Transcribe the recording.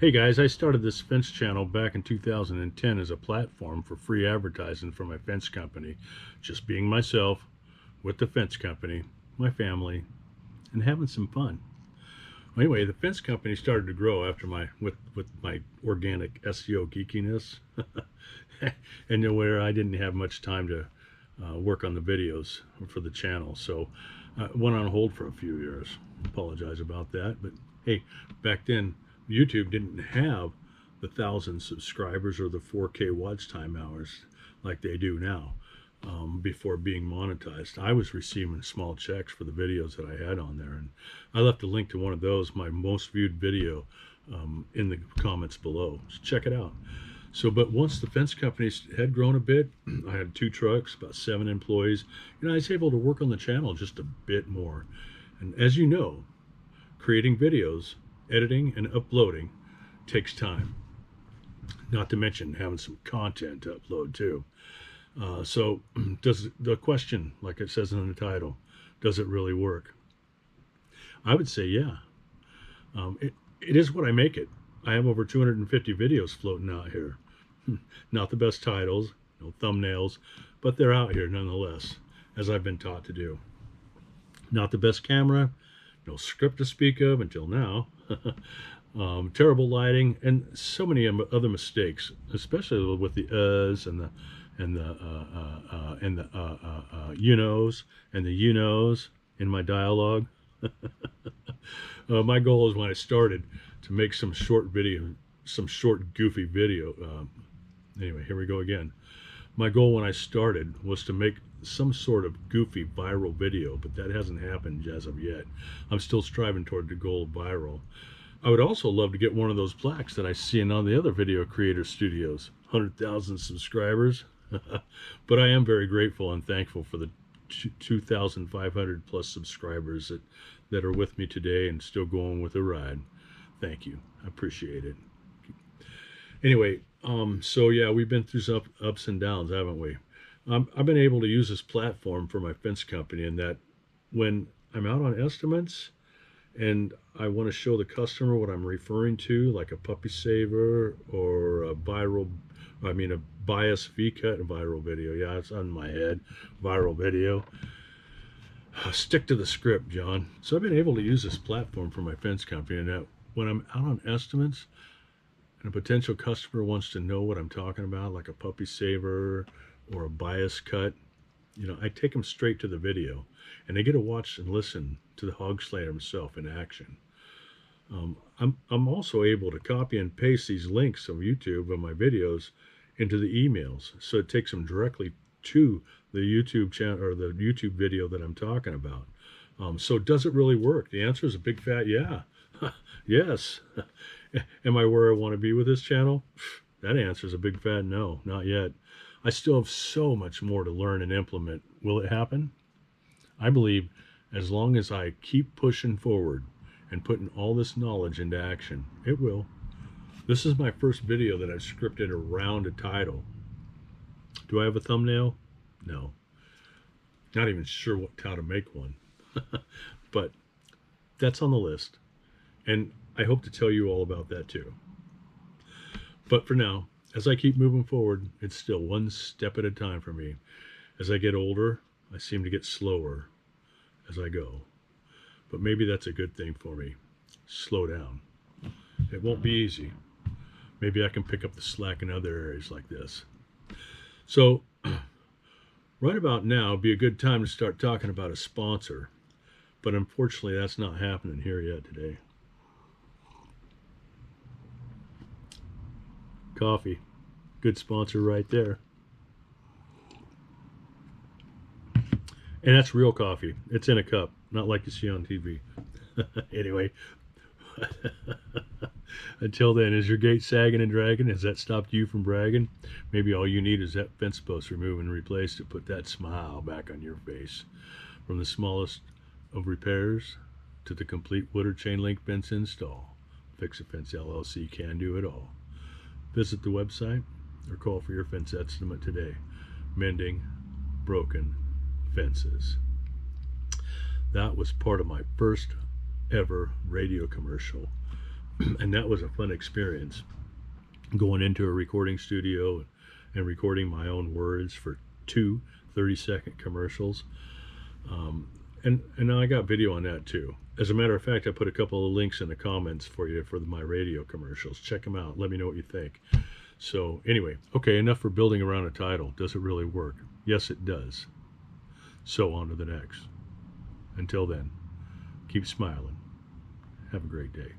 Hey guys, I started this fence channel back in 2010 as a platform for free advertising for my fence company. Just being myself with the fence company, my family, and having some fun. Anyway, the fence company started to grow after with my organic SEO geekiness, and where I didn't have much time to work on the videos for the channel, so I went on hold for a few years. Apologize about that, but hey, back then YouTube didn't have the 1,000 subscribers or the 4K watch time hours like they do now. Before being monetized, I was receiving small checks for the videos that I had on there, and I left a link to one of those, my most viewed video, in the comments below. So check it out. So, but once the fence companies had grown a bit, I had 2 trucks, about 7 employees, I was able to work on the channel just a bit more. And as you know, creating videos, editing, and uploading takes time. Not to mention having some content to upload too. So does the question, like it says in the title, does it really work? I would say yeah. It is what I make it. I have over 250 videos floating out here. Not the best titles, no thumbnails, but they're out here nonetheless, as I've been taught to do. Not the best camera, no script to speak of until now. Terrible lighting, and so many other mistakes, especially with the you knows and the you knows in my dialogue. My goal is when I started to make some short goofy video. Anyway, here we go again. My goal when I started was to make some sort of goofy viral video, but that hasn't happened as of yet. I'm still striving toward the goal of viral. I would also love to get one of those plaques that I see in all the other video creator studios, 100,000 subscribers. But I am very grateful and thankful for the 2,500 plus subscribers that are with me today and still going with the ride. Thank you. I appreciate it. Anyway, so yeah, we've been through some ups and downs, haven't we? I've been able to use this platform for my fence company, in that when I'm out on estimates and I want to show the customer what I'm referring to, like a puppy saver or a bias V-cut viral video. Yeah, it's on my head. Viral video. Stick to the script, John. So I've been able to use this platform for my fence company, and that when I'm out on estimates and a potential customer wants to know what I'm talking about, like a puppy saver or a bias cut, I take them straight to the video, and they get to watch and listen to the hog slayer himself in action. I'm also able to copy and paste these links of YouTube of my videos into the emails, so it takes them directly to the YouTube channel or the YouTube video that I'm talking about. So does it really work? The answer is a big fat yeah. Yes. Am I where I want to be with this channel? That answer is a big fat no, not yet. I still have so much more to learn and implement. Will it happen? I believe as long as I keep pushing forward and putting all this knowledge into action, it will. This is my first video that I've scripted around a title. Do I have a thumbnail? No. Not even sure how to make one. But that's on the list. And I hope to tell you all about that too. But for now, as I keep moving forward, it's still one step at a time for me. As I get older, I seem to get slower as I go. But maybe that's a good thing for me. Slow down. It won't be easy. Maybe I can pick up the slack in other areas like this. So, right about now would be a good time to start talking about a sponsor. But unfortunately, that's not happening here yet today. Coffee. Good sponsor right there. And that's real coffee. It's in a cup, not like you see on TV. Anyway, until then, is your gate sagging and dragging? Has that stopped you from bragging? Maybe all you need is that fence post removed and replaced to put that smile back on your face. From the smallest of repairs to the complete wood or chain link fence install, Fix-A-Fence LLC can do it all. Visit the website or call for your fence estimate today. Mending broken fences. That was part of my first ever radio commercial And that was a fun experience, going into a recording studio and recording my own words for two 30-second commercials. And now I got video on that too. As a matter of fact, I put a couple of links in the comments for you for my radio commercials. Check them out. Let me know what you think. So anyway, okay, enough for building around a title. Does it really work? Yes, it does. So on to the next. Until then, keep smiling. Have a great day.